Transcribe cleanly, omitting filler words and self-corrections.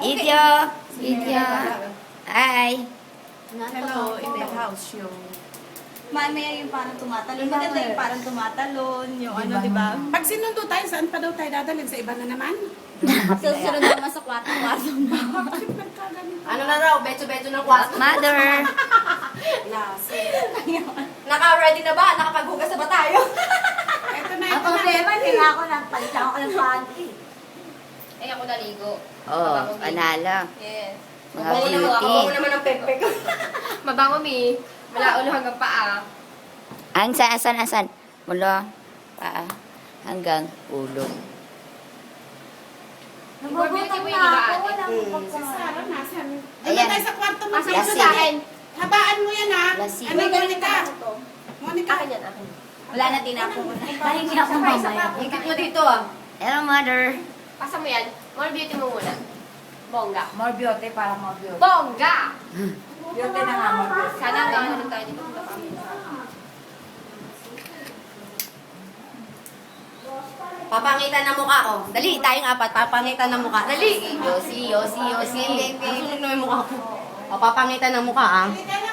Video. Video. Hi. Hello, in the house yung... Mamaya yung parang tumatalon. Maganda yung parang tumatalon. Yung ano, di ba? Pag sinundo tayo, saan pa daw tayo dadalhin? Sa iba na naman? Susunod naman sa kwarto-kwarto mo. Ano na raw, beto-beto ng kwarto. Mother. Naka-ready na ba? Nakapaghugas na ba tayo? Ito na, Ang ito na. problema, hindi nga ako nagpalit ako ng pantry. Eh, ako naligo. Oh, panalo. Yes. Mga Mabango naman, beauty. mabango naman ang pekpek. Mabango, Mi. Mula ulo hanggang paa. Asan? Mula, paa, hanggang ulo. Nababutang na ako, wala akong Si pagkain. Sarah, nasan? Doon Ayan. tayo sa kwarto mo. Pasok Pwede mo Lasing. sa akin. Habaan mo yan, ha? Lasing. Ano, Monica? Monica. Akin yan, akin. Wala na din ako. Pahingi ako mamaya. Higit mo dito, ah. Hello, mother. Pasa mo yan. More beauty mo muna. Bongga. More beauty para more beauty. Bongga! Beauty na nga more beauty. Sana gano'n tayo dito. Papangitan ng mukha ko. Dali, tayong apat. Papangitan ng mukha. Dali. Yosi. Nasunog na yung mukha ko. O, papangitan ng mukha, ah. Halika na,